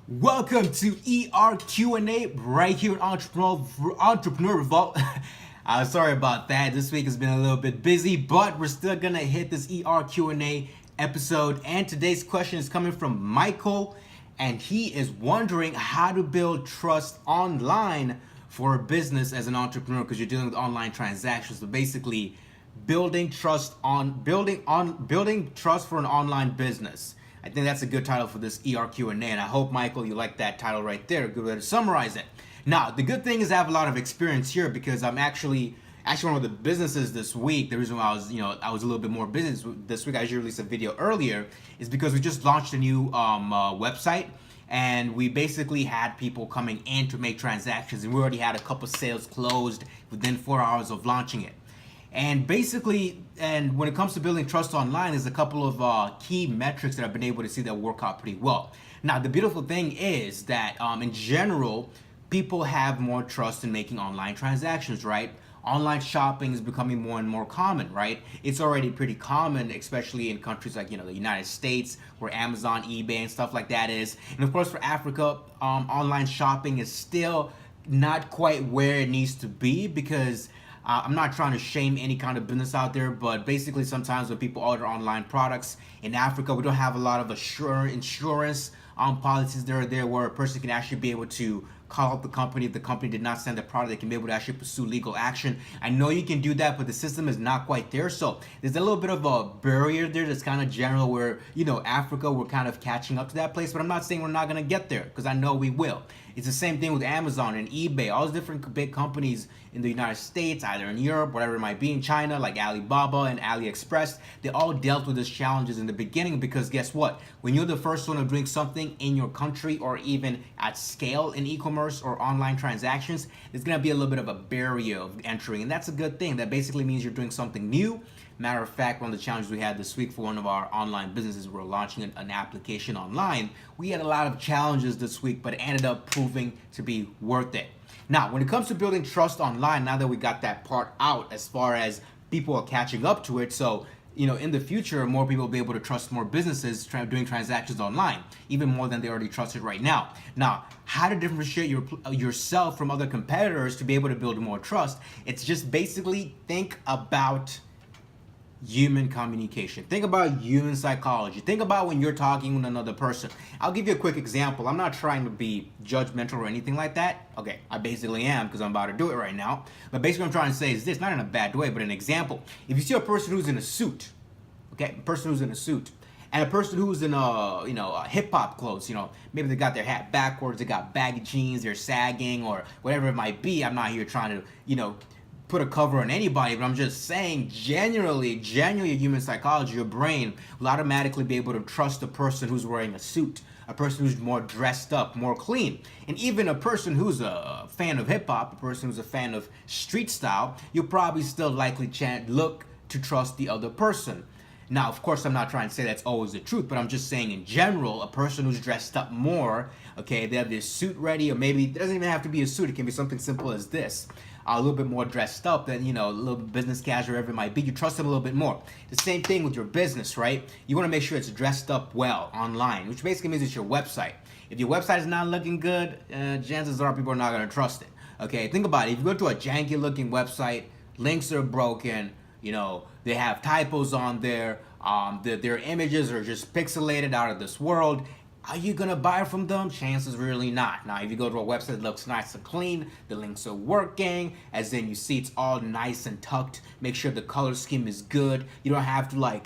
Welcome to ERQ&A right here on Entrepreneur Revolt. Sorry about that. This week has been a little bit busy, but we're still gonna hit this ERQ&A episode. And today's question is coming from Michael, and he is wondering how to build trust online for a business as an entrepreneur because you're dealing with online transactions. So basically, building trust for an online business. I think that's a good title for this ERQ&A, and I hope, Michael, you like that title right there. Good way to summarize it. Now, the good thing is I have a lot of experience here because I'm actually one of the businesses this week. The reason why I was a little bit more busy this week, I usually released a video earlier, is because we just launched a new website, and we basically had people coming in to make transactions, and we already had a couple sales closed within 4 hours of launching it. And basically, and when it comes to building trust online, there's a couple of key metrics that I've been able to see that work out pretty well. Now, the beautiful thing is that in general, people have more trust in making online transactions, right? Online shopping is becoming more and more common, right? It's already pretty common, especially in countries like, the United States, where Amazon, eBay, and stuff like that is. And of course, for Africa, online shopping is still not quite where it needs to be because I'm not trying to shame any kind of business out there, but basically sometimes when people order online products in Africa, we don't have a lot of insurance policies that are there where a person can actually be able to call up the company. If the company did not send the product, they can be able to actually pursue legal action. I know you can do that, but the system is not quite there. So there's a little bit of a barrier there that's kind of general where, Africa, we're kind of catching up to that place, but I'm not saying we're not going to get there because I know we will. It's the same thing with Amazon and eBay, all those different big companies in the United States, either in Europe, whatever it might be, in China, like Alibaba and AliExpress. They all dealt with these challenges in the beginning because guess what? When you're the first one of doing something in your country or even at scale in e-commerce or online transactions, there's going to be a little bit of a barrier of entering. And that's a good thing. That basically means you're doing something new. Matter of fact, one of the challenges we had this week for one of our online businesses, we're launching an application online. We had a lot of challenges this week, but it ended up proving to be worth it. Now, when it comes to building trust online, now that we got that part out as far as people are catching up to it, so in the future, more people will be able to trust more businesses doing transactions online, even more than they already trust it right now. Now, how to differentiate yourself from other competitors to be able to build more trust? It's just basically think about human communication. Think about human psychology. Think about when you're talking with another person. I'll give you a quick example. I'm not trying to be judgmental or anything like that. Okay, I basically am because I'm about to do it right now. But basically what I'm trying to say is this, not in a bad way, but an example. If you see a person who's in a suit, okay, a person who's in a suit, and a person who's in hip hop clothes, maybe they got their hat backwards, they got baggy jeans, they're sagging or whatever it might be. I'm not here trying to, put a cover on anybody, but I'm just saying genuinely human psychology, your brain will automatically be able to trust a person who's wearing a suit, a person who's more dressed up, more clean. And even a person who's a fan of hip hop, a person who's a fan of street style, you'll probably still likely look to trust the other person. Now, of course, I'm not trying to say that's always the truth, but I'm just saying in general, a person who's dressed up more, okay, they have their suit ready, or maybe it doesn't even have to be a suit, it can be something simple as this. A little bit more dressed up than, a little business casual, whatever it might be. You trust them a little bit more. The same thing with your business, right? You want to make sure it's dressed up well online, which basically means it's your website. If your website is not looking good, chances are people are not going to trust it. Okay, think about it. If you go to a janky looking website, links are broken, they have typos on there, their images are just pixelated out of this world. Are you gonna buy from them? Chances really not. Now, if you go to a website that looks nice and clean, the links are working, as in you see it's all nice and tucked, make sure the color scheme is good. You don't have to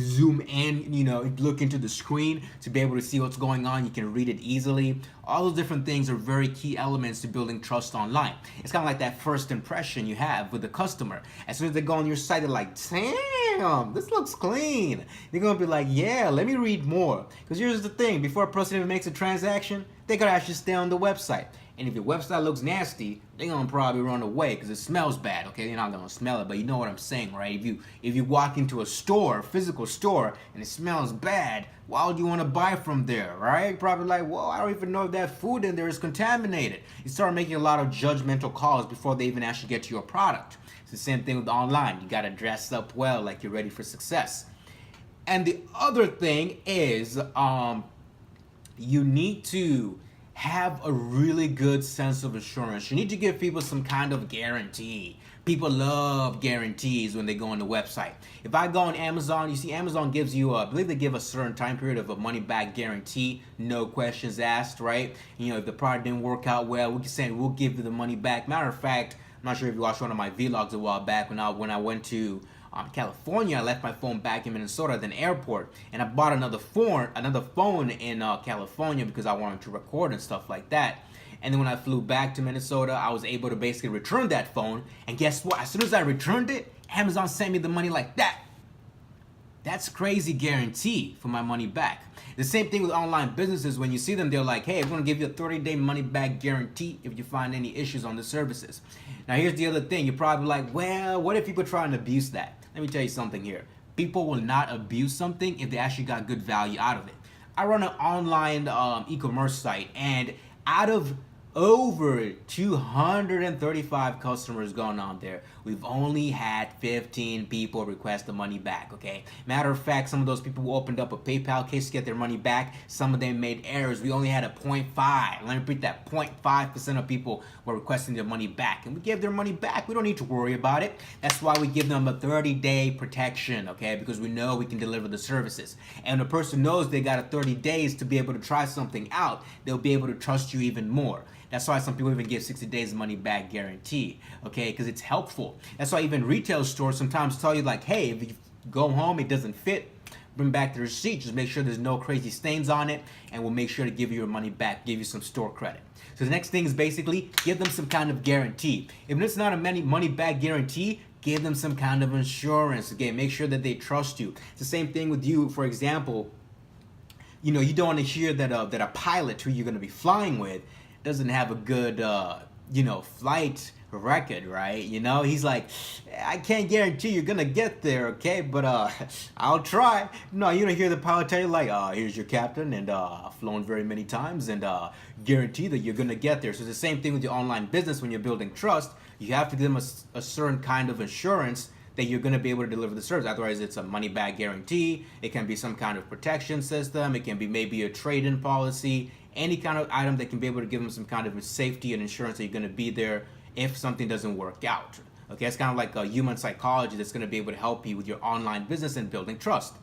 zoom in, look into the screen to be able to see what's going on. You can read it easily. All those different things are very key elements to building trust online. It's kind of like that first impression you have with the customer. As soon as they go on your site, they're like, damn, this looks clean. They're going to be like, yeah, let me read more. Because here's the thing, before a person even makes a transaction, they could actually stay on the website. And if your website looks nasty, they're gonna probably run away because it smells bad. Okay, they're not gonna smell it, but you know what I'm saying, right? If you walk into a store, physical store, and it smells bad, why would you want to buy from there, right? Probably like, well, I don't even know if that food in there is contaminated. You start making a lot of judgmental calls before they even actually get to your product. It's the same thing with online. You gotta dress up well, like you're ready for success. And the other thing is, you need to have a really good sense of assurance. You need to give people some kind of guarantee. People love guarantees when they go on the website. If I go on Amazon, you see Amazon gives you, I believe they give a certain time period of a money back guarantee, no questions asked, right? You know, if the product didn't work out well, we can say we'll give you the money back. Matter of fact, I'm not sure if you watched one of my vlogs a while back when I went to California. I left my phone back in Minnesota at an airport, and I bought another phone in California because I wanted to record and stuff like that. And then when I flew back to Minnesota, I was able to basically return that phone. And guess what? As soon as I returned it, Amazon sent me the money like that. That's crazy guarantee for my money back. The same thing with online businesses. When you see them, they're like, hey, we're going to give you a 30-day money back guarantee if you find any issues on the services. Now, here's the other thing. You're probably like, well, what if people try and abuse that? Let me tell you something here. People will not abuse something if they actually got good value out of it. I run an online e-commerce site, and out of over 235 customers going on there, we've only had 15 people request the money back, okay? Matter of fact, some of those people who opened up a PayPal case to get their money back, some of them made errors. We only had a 0.5. Let me repeat that, 0.5% of people were requesting their money back, and we gave their money back. We don't need to worry about it. That's why we give them a 30-day protection, okay? Because we know we can deliver the services. And the person knows they got a 30 days to be able to try something out, they'll be able to trust you even more. That's why some people even give 60 days money back guarantee, okay? Because it's helpful. That's why even retail stores sometimes tell you like, hey, if you go home, it doesn't fit, bring back the receipt. Just make sure there's no crazy stains on it, and we'll make sure to give you your money back, give you some store credit. So the next thing is basically give them some kind of guarantee. If it's not a money back guarantee, give them some kind of insurance. Again, make sure that they trust you. It's the same thing with you. For example, you know, you don't want to hear that that a pilot who you're going to be flying with doesn't have a good, flight record, right? You know, he's like, I can't guarantee you're gonna get there, okay? But I'll try. No, you don't hear the pilot tell you like, here's your captain, and I've flown very many times, and guarantee that you're gonna get there. So it's the same thing with your online business. When you're building trust, you have to give them a certain kind of assurance that you're going to be able to deliver the service. Otherwise, it's a money back guarantee. It can be some kind of protection system. It can be maybe a trade-in policy, any kind of item that can be able to give them some kind of safety and insurance that you're going to be there if something doesn't work out. Okay, it's kind of like a human psychology that's going to be able to help you with your online business and building trust.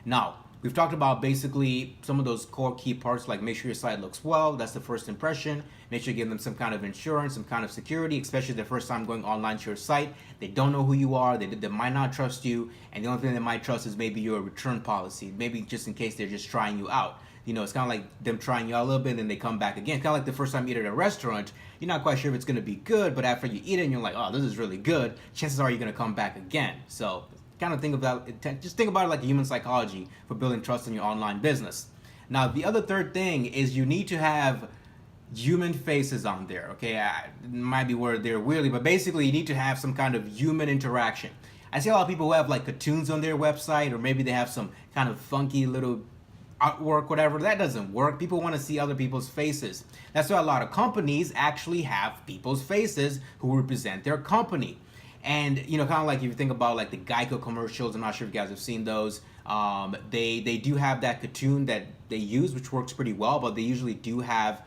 Now, we've talked about basically some of those core key parts, like make sure your site looks well. That's the first impression. Make sure you give them some kind of insurance, some kind of security, especially the first time going online to your site. They don't know who you are. They might not trust you. And the only thing they might trust is maybe your return policy, maybe just in case they're just trying you out. You know, it's kind of like them trying you out a little bit and then they come back again. Kind of like the first time you eat at a restaurant, you're not quite sure if it's going to be good, but after you eat it and you're like, oh, this is really good, chances are you're going to come back again. So kind of think about it, just think about it like a human psychology for building trust in your online business. Now, the other third thing is you need to have human faces on there, okay? It might be worded there weirdly, but basically you need to have some kind of human interaction. I see a lot of people who have like cartoons on their website, or maybe they have some kind of funky little artwork, whatever. That doesn't work. People want to see other people's faces. That's why a lot of companies actually have people's faces who represent their company. And, you know, kind of like if you think about like the Geico commercials, I'm not sure if you guys have seen those. They do have that cartoon that they use, which works pretty well, but they usually do have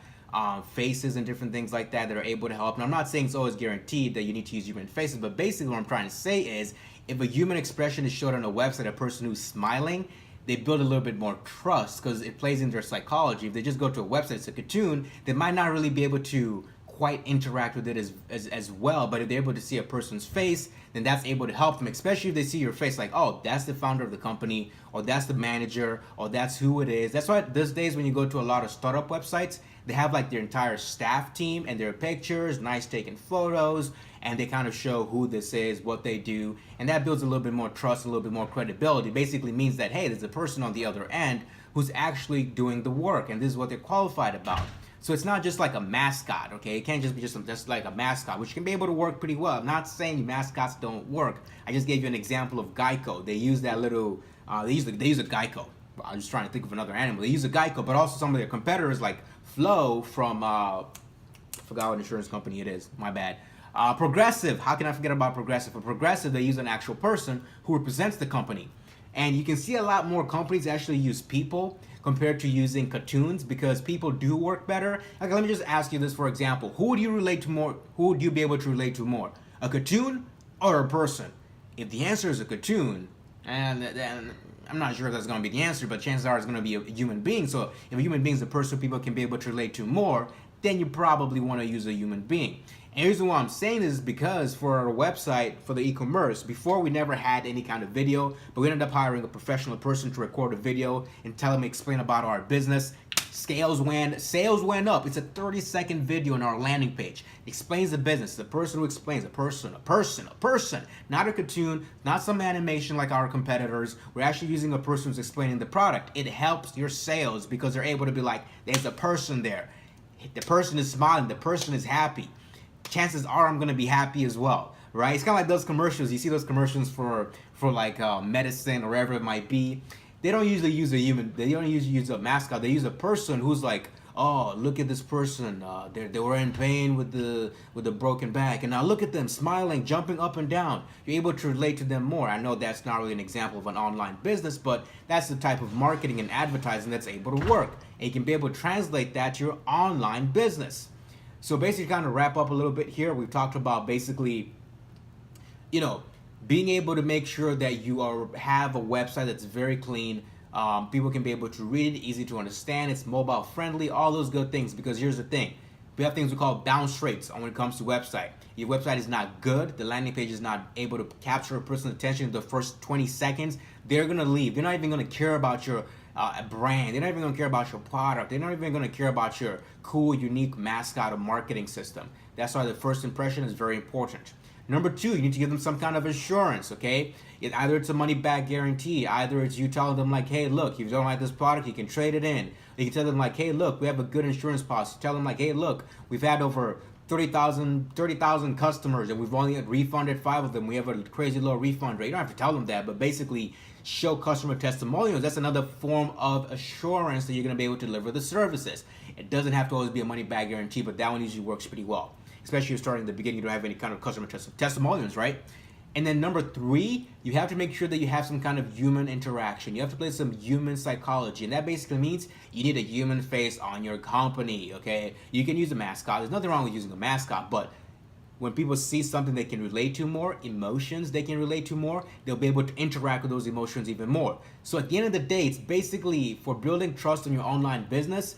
faces and different things like that are able to help. And I'm not saying it's always guaranteed that you need to use human faces, but basically what I'm trying to say is if a human expression is showed on a website, a person who's smiling, they build a little bit more trust because it plays into their psychology. If they just go to a website, it's a cartoon, they might not really be able to quite interact with it as well. But if they're able to see a person's face, then that's able to help them, especially if they see your face like, oh, that's the founder of the company, or that's the manager, or that's who it is. That's why these days when you go to a lot of startup websites, they have like their entire staff team and their pictures, nice taken photos, and they kind of show who this is, what they do, and that builds a little bit more trust, a little bit more credibility. Basically means that, hey, there's a person on the other end who's actually doing the work, and this is what they're qualified about. So it's not just like a mascot, okay? It can't just be just like a mascot, which can be able to work pretty well. I'm not saying mascots don't work. I just gave you an example of Geico. They use that little, they use a Geico. I'm just trying to think of another animal. They use a Geico, but also some of their competitors like Flo from, I forgot what insurance company it is, my bad. Progressive, how can I forget about Progressive? For Progressive, they use an actual person who represents the company. And you can see a lot more companies actually use people. compared to using cartoons, because people do work better. Like, let me just ask you this, for example. Who would you relate to more? Who would you be able to relate to more? A cartoon or a person? If the answer is a cartoon, and then I'm not sure if that's going to be the answer, but chances are it's going to be a human being. So if a human being is a person people can be able to relate to more, then you probably want to use a human being. And the reason why I'm saying this is because for our website, for the e-commerce, before we never had any kind of video, but we ended up hiring a professional person to record a video and tell them, explain about our business. Sales went up. It's a 30-second video on our landing page. It explains the business. The person who explains, a person, not a cartoon, not some animation like our competitors. We're actually using a person who's explaining the product. It helps your sales because they're able to be like, there's a person there. The person is smiling. The person is happy. Chances are I'm gonna be happy as well, right? It's kind of like those commercials. You see those commercials for like medicine or wherever it might be. They don't usually use a human. They don't usually use a mascot. They use a person who's like, oh, look at this person. They were in pain with the broken back, and now look at them smiling, jumping up and down. You're able to relate to them more. I know that's not really an example of an online business, but that's the type of marketing and advertising that's able to work. And you can be able to translate that to your online business. So basically, kind of wrap up a little bit here. We've talked about basically, being able to make sure that you have a website that's very clean. People can be able to read it, easy to understand. It's mobile friendly, all those good things. Because here's the thing. We have things we call bounce rates when it comes to website. Your website is not good. The landing page is not able to capture a person's attention in the first 20 seconds. They're going to leave. They're not even going to care about your brand. They're not even going to care about your product. They're not even going to care about your cool, unique mascot or marketing system. That's why the first impression is very important. Number two, you need to give them some kind of assurance, okay? Either it's a money-back guarantee, either it's you telling them like, hey, look, if you don't like this product, you can trade it in. You can tell them like, hey, look, we have a good insurance policy. Tell them like, hey, look, we've had over 30,000 customers and we've only refunded 5 of them. We have a crazy low refund rate. You don't have to tell them that, but basically show customer testimonials. That's another form of assurance that you're going to be able to deliver the services. It doesn't have to always be a money-back guarantee, but that one usually works pretty well. Especially if you're starting at the beginning, you don't have any kind of customer testimonials, right? And then number 3, you have to make sure that you have some kind of human interaction. You have to play some human psychology. And that basically means you need a human face on your company, okay? You can use a mascot. There's nothing wrong with using a mascot, but when people see something they can relate to more, emotions they can relate to more, they'll be able to interact with those emotions even more. So at the end of the day, it's basically for building trust in your online business,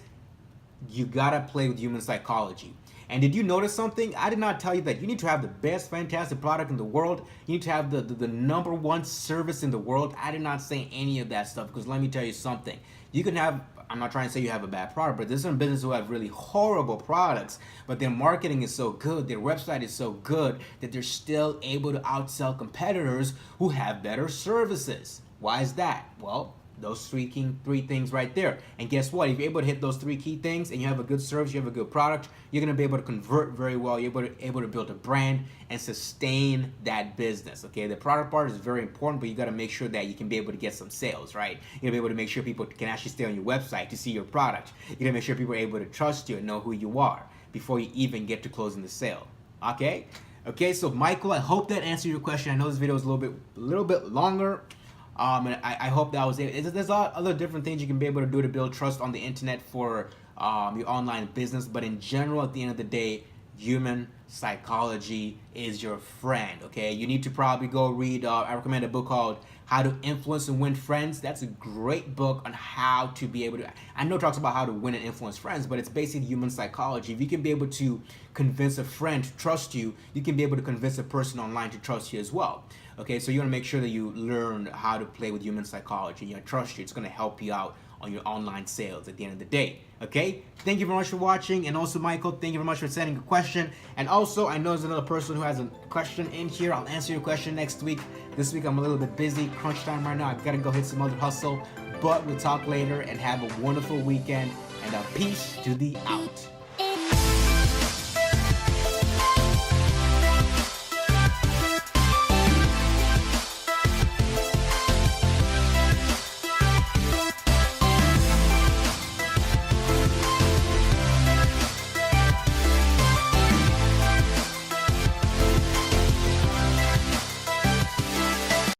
you gotta play with human psychology. And did you notice something? I did not tell you that you need to have the best, fantastic product in the world. You need to have the number one service in the world. I did not say any of that stuff because let me tell you something. You can have, I'm not trying to say you have a bad product, but there's some businesses who have really horrible products, but their marketing is so good, their website is so good that they're still able to outsell competitors who have better services. Why is that? Well, those three things right there. And guess what? If you're able to hit those 3 key things and you have a good service, you have a good product, you're going to be able to convert very well. You're able to build a brand and sustain that business. Okay, the product part is very important, but you got to make sure that you can be able to get some sales, right? You're going to be able to make sure people can actually stay on your website to see your product. You're going to make sure people are able to trust you and know who you are before you even get to closing the sale. Okay? Okay, so Michael, I hope that answered your question. I know this video is a little bit longer. And I hope that was it. There's other different things you can be able to do to build trust on the internet for your online business. But in general, at the end of the day, human psychology is your friend, okay? You need to probably go read, I recommend a book called How to Influence and Win Friends. That's a great book on how to be able to, I know it talks about how to win and influence friends, but it's basically human psychology. If you can be able to convince a friend to trust you, you can be able to convince a person online to trust you as well. Okay, so you want to make sure that you learn how to play with human psychology. You know, trust you. It's going to help you out on your online sales at the end of the day. Okay, thank you very much for watching. And also, Michael, thank you very much for sending a question. And also, I know there's another person who has a question in here. I'll answer your question next week. This week, I'm a little bit busy. Crunch time right now. I've got to go hit some other hustle. But we'll talk later and have a wonderful weekend. And peace to the out.